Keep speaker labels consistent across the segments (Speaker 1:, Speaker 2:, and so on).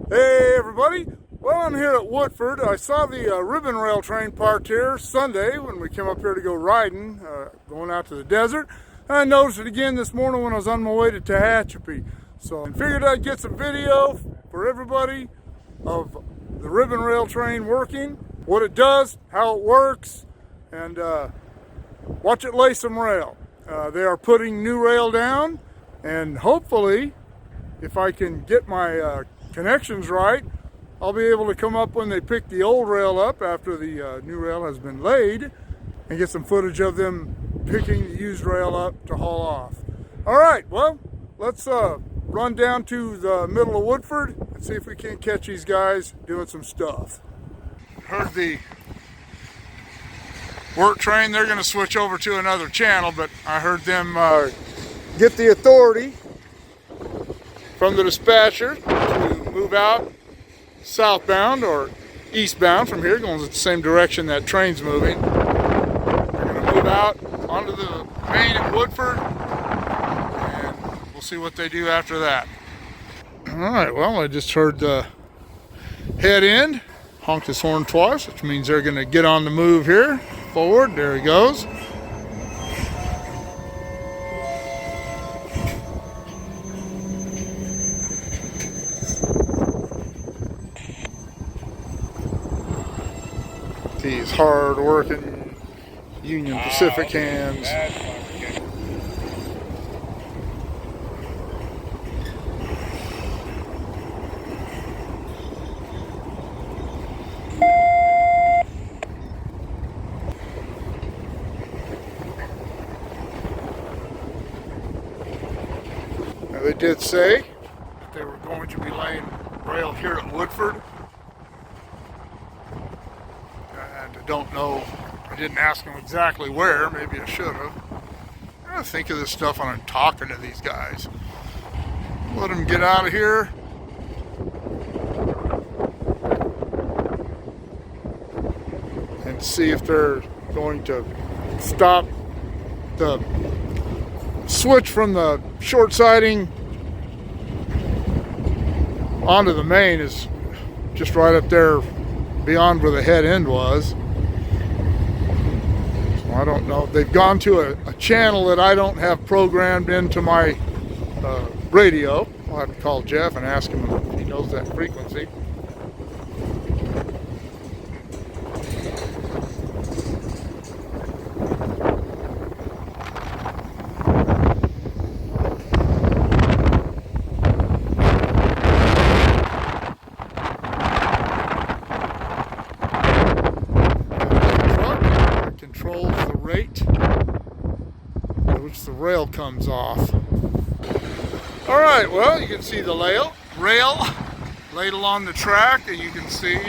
Speaker 1: Hey everybody! Well, I'm here at Woodford. I saw the ribbon rail train parked here Sunday when we came up here to go riding, going out to the desert. I noticed it again this morning when I was on my way to Tehachapi. So I figured I'd get some video for everybody of the ribbon rail train working, what it does, how it works, and watch it lay some rail. They are putting new rail down, and hopefully, if I can get my connections right, I'll be able to come up when they pick the old rail up after the new rail has been laid and get some footage of them picking the used rail up to haul off. All right, well, let's run down to the middle of Woodford and see if we can't catch these guys doing some stuff. Heard the work train, they're going to switch over to another channel, but I heard them get the authority from the dispatcher to move out southbound or eastbound from here, going the same direction that train's moving. They're going to move out onto the main at Woodford, and we'll see what they do after that. All right, well, I just heard the head end honk his horn twice, which means they're going to get on the move here, forward. There he goes. These hard-working Union Pacific hands. Now, they did say that they were going to be laying rail here at Woodford. I don't know, I didn't ask them exactly where, maybe I should have. I gotta think of this stuff when I'm talking to these guys. Let them get out of here. And see if they're going to stop the switch from the short siding onto the main is just right up there beyond where the head end was. I don't know. They've gone to a channel that I don't have programmed into my radio. I'll have to call Jeff and ask him if he knows that frequency. Rate at which the rail comes off. All right, well, you can see the rail laid along the track, and you can see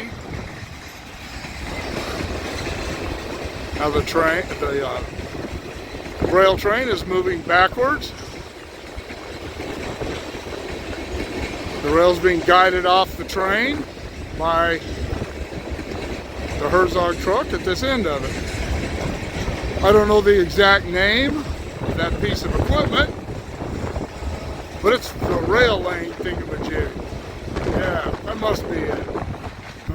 Speaker 1: how the rail train is moving backwards. The rail's being guided off the train by the Herzog truck at this end of it. I don't know the exact name of that piece of equipment, but it's the rail laying thingamajig. Yeah, that must be it.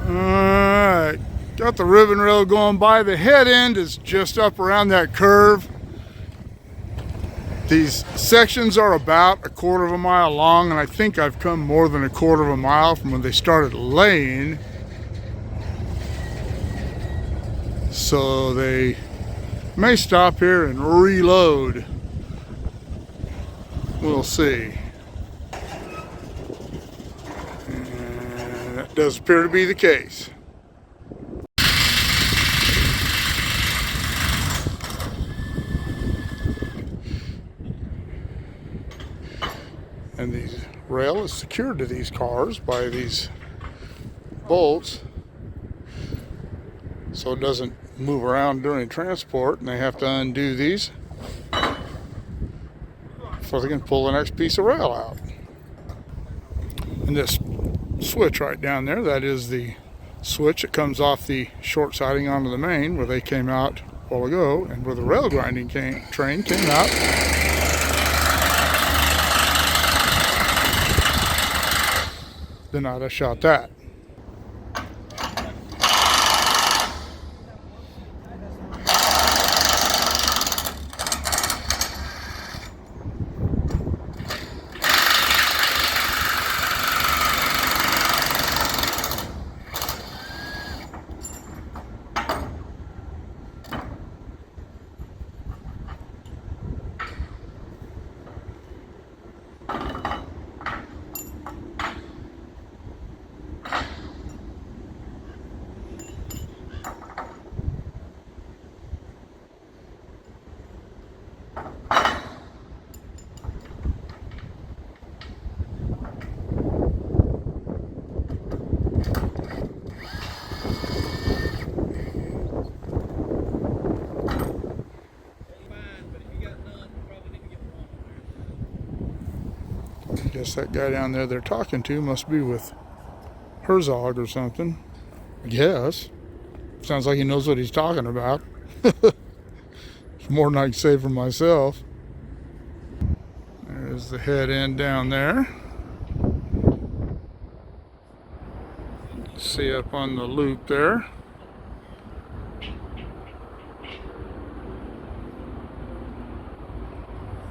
Speaker 1: Alright, got the ribbon rail going by. The head end is just up around that curve. These sections are about 1/4 of a mile long, and I think I've come more than 1/4 of a mile from when they started laying. So they may stop here and reload. We'll see. And that does appear to be the case. And the rail is secured to these cars by these bolts, so it doesn't move around during transport, and they have to undo these before they can pull the next piece of rail out. And this switch right down there, that is the switch that comes off the short siding onto the main, where they came out a while ago, and where the rail grinding train came out. the night I shot that. I guess that guy down there they're talking to must be with Herzog or something. I guess. Sounds like he knows what he's talking about. It's more than I can say for myself. There's the head end down there. See up on the loop there.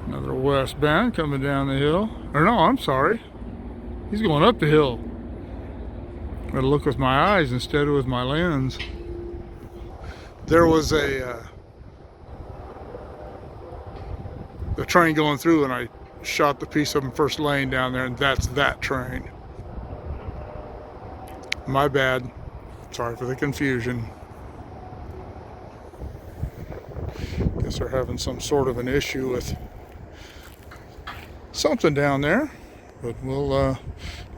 Speaker 1: Another westbound coming down the hill. Or no, I'm sorry. He's going up the hill. Gotta look with my eyes instead of with my lens. There was the train going through, and I shot the piece of them first lane down there, and that's that train. My bad. Sorry for the confusion. Guess they're having some sort of an issue with something down there, but we'll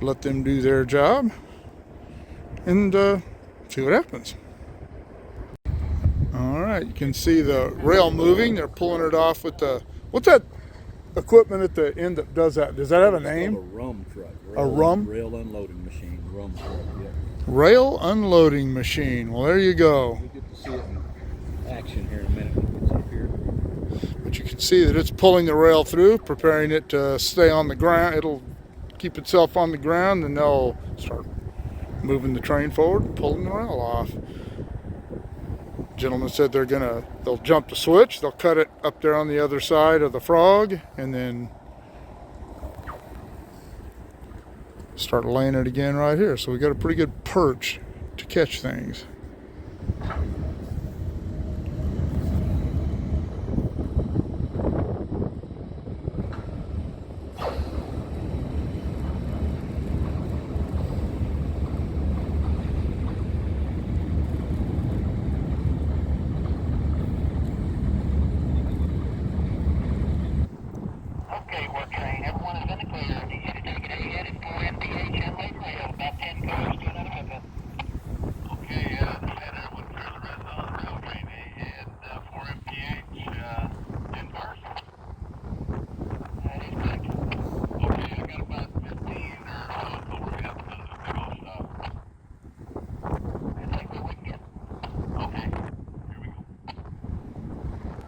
Speaker 1: let them do their job and see what happens. All right, you can see the rail moving. They're pulling it off with the, what's that equipment at the end that does that? Does that have a name?
Speaker 2: A rum truck. Rail unloading machine. Rum truck, yeah.
Speaker 1: Rail unloading machine. Well, there you go.
Speaker 2: We'll get to see it in action here in a minute when it gets up here.
Speaker 1: But you can see that it's pulling the rail through, preparing it to stay on the ground. It'll keep itself on the ground, and they'll start moving the train forward and pulling the rail off. Gentleman said they'll jump the switch, they'll cut it up there on the other side of the frog, and then start laying it again right here. So we got a pretty good perch to catch things.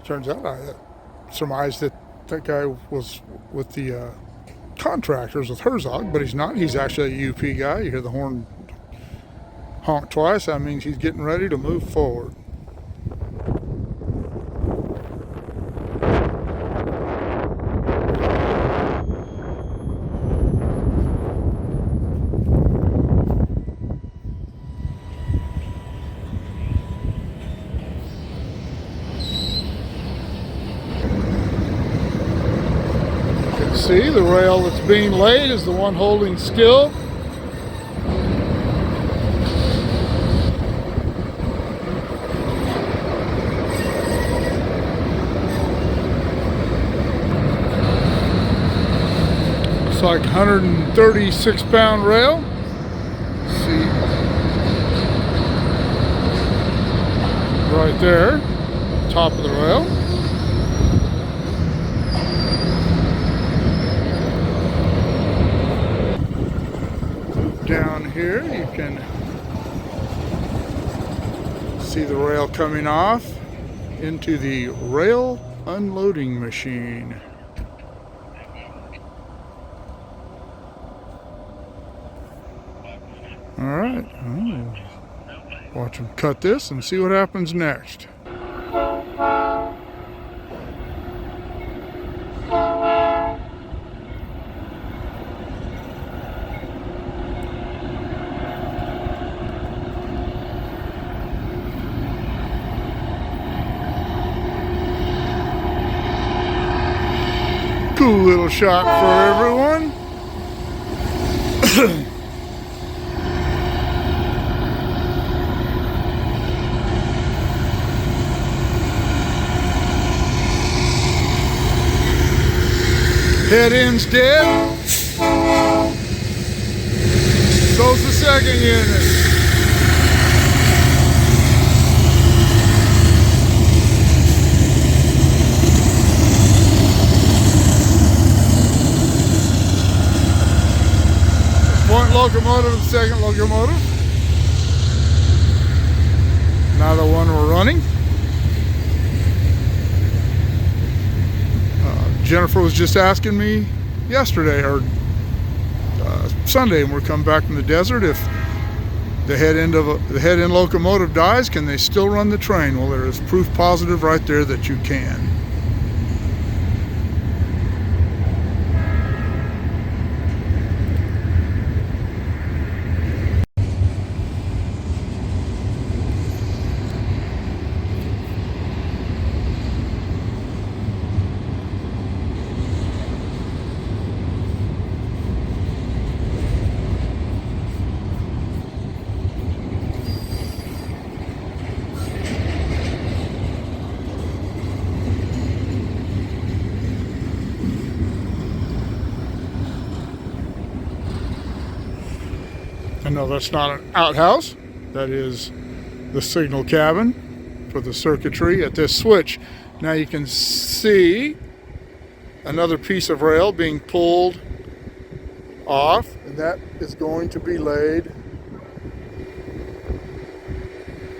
Speaker 1: Turns out I surmised that that guy was with the contractors with Herzog, but he's not. He's actually a UP guy. You hear the horn honk twice. That means he's getting ready to move forward. See, the rail that's being laid is the one holding still. It's like 136-pound rail. Let's see. Right there, top of the rail. Down here you can see the rail coming off into the rail unloading machine. All right. Watch them cut this and see what happens next. Cool little shot for everyone. Head end's dead. So's the second unit. Point locomotive and second locomotive. Now the one we're running. Jennifer was just asking me yesterday or Sunday when we're coming back from the desert if the head end locomotive dies, can they still run the train? Well, there is proof positive right there that you can. No, that's not an outhouse. That is the signal cabin for the circuitry at this switch. Now you can see another piece of rail being pulled off, and that is going to be laid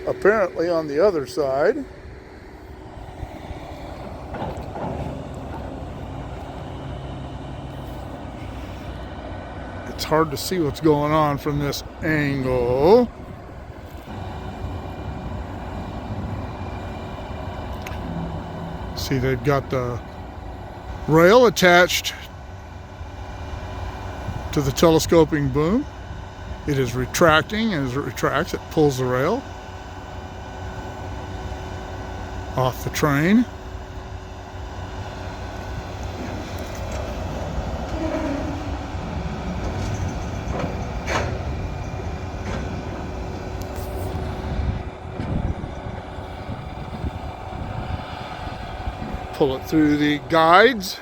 Speaker 1: apparently on the other side. It's hard to see what's going on from this angle. See, they've got the rail attached to the telescoping boom. It is retracting, and as it retracts, it pulls the rail off the train. Pull it through the guides.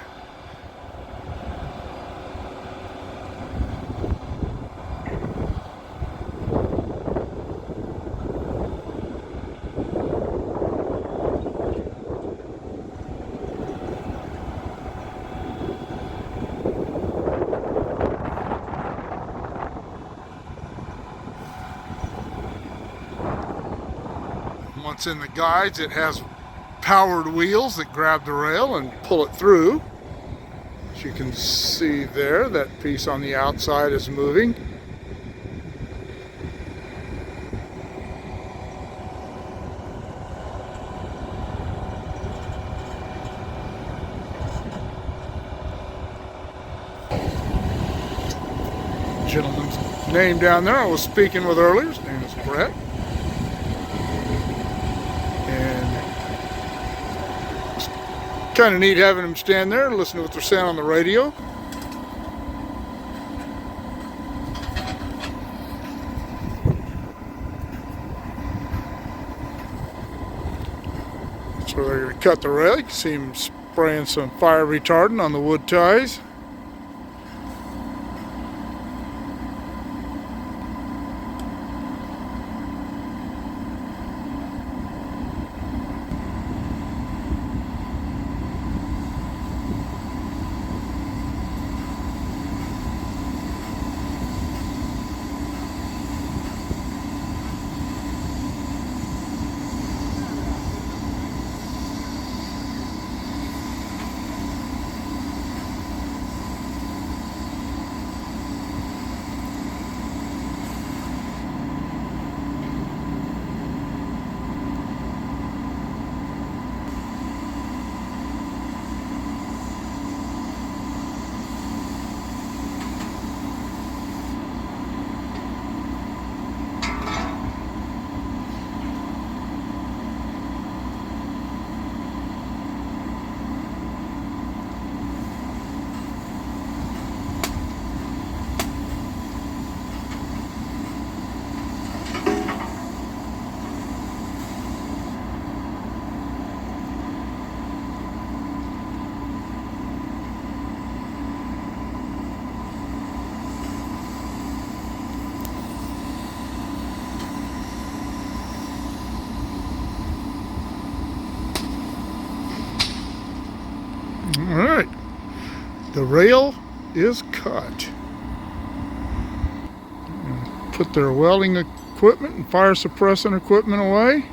Speaker 1: Once in the guides, it has powered wheels that grab the rail and pull it through. As you can see there, that piece on the outside is moving. Gentleman's name down there I was speaking with earlier, his name is Brett. Kind of neat having them stand there and listen to what they're saying on the radio. That's where they're going to cut the rail. You can see them spraying some fire retardant on the wood ties. All right, the rail is cut. Put their welding equipment and fire suppressant equipment away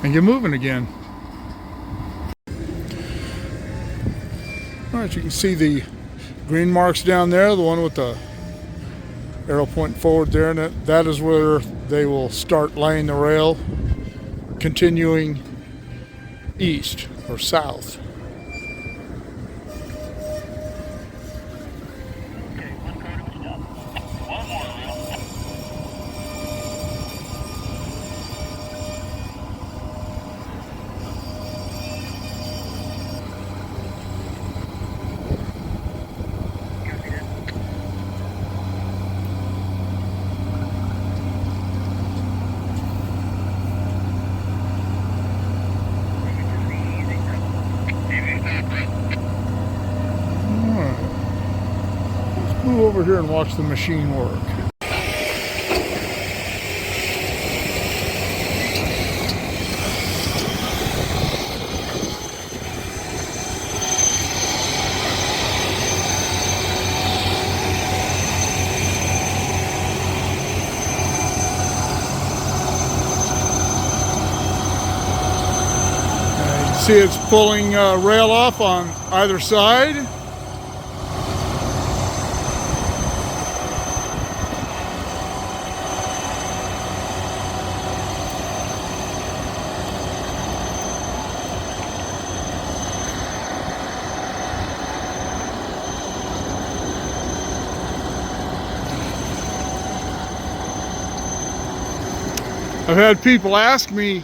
Speaker 1: and get moving again. All right, you can see the green marks down there, the one with the arrow pointing forward there, and that is where they will start laying the rail, continuing east or south. Move over here and watch the machine work. You see it's pulling rail off on either side. I've had people ask me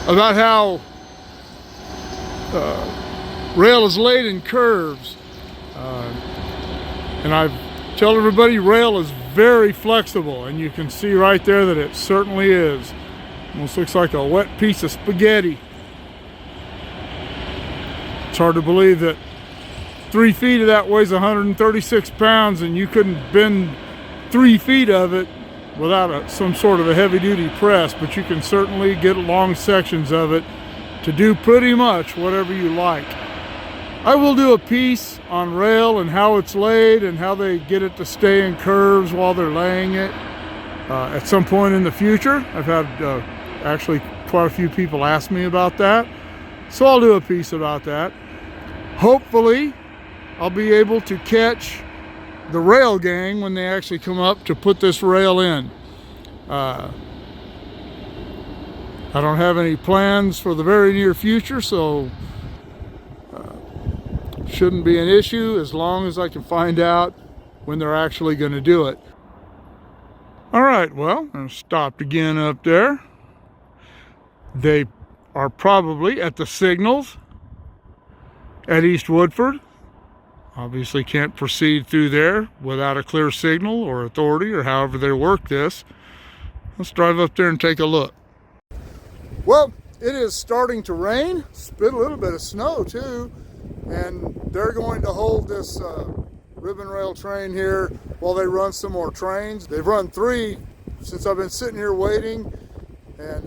Speaker 1: about how rail is laid in curves, and I tell everybody rail is very flexible, and you can see right there that it certainly is. Almost looks like a wet piece of spaghetti. It's hard to believe that 3 feet of that weighs 136 pounds and you couldn't bend 3 feet of it without some sort of a heavy-duty press, but you can certainly get long sections of it to do pretty much whatever you like. I will do a piece on rail and how it's laid and how they get it to stay in curves while they're laying it at some point in the future. I've had actually quite a few people ask me about that, so I'll do a piece about that. Hopefully I'll be able to catch the rail gang when they actually come up to put this rail in. I don't have any plans for the very near future, so shouldn't be an issue as long as I can find out when they're actually going to do it. All right, well, I stopped again up there. They are probably at the signals at East Woodford. Obviously can't proceed through there without a clear signal or authority or however they work this. Let's drive up there and take a look. Well, it is starting to rain, spit a little bit of snow too, and they're going to hold this ribbon rail train here while they run some more trains. They've run 3 since I've been sitting here waiting, and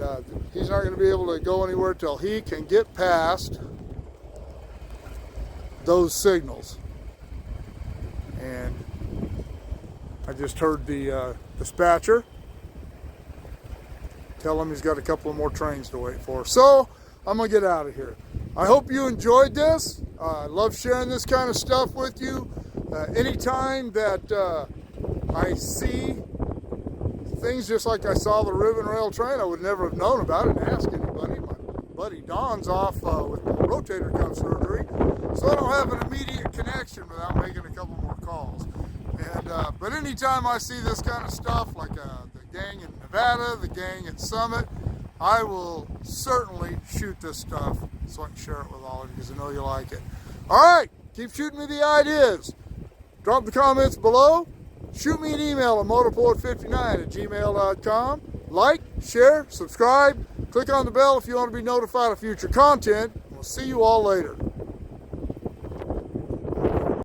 Speaker 1: he's not going to be able to go anywhere till he can get past those signals. And I just heard the dispatcher tell him he's got a couple of more trains to wait for. So I'm gonna get out of here. I hope you enjoyed this. I love sharing this kind of stuff with you. Anytime that I see things just like I saw the ribbon rail train, I would never have known about it and asked anybody. My buddy Don's off with rotator cuff surgery, so I don't have an immediate connection without making a couple more calls. And but anytime I see this kind of stuff, like the gang in Nevada, the gang at Summit, I will certainly shoot this stuff so I can share it with all of you because I know you like it. All right, keep shooting me the ideas. Drop the comments below. Shoot me an email at motorport59@gmail.com. Like, share, subscribe. Click on the bell if you want to be notified of future content. We'll see you all later.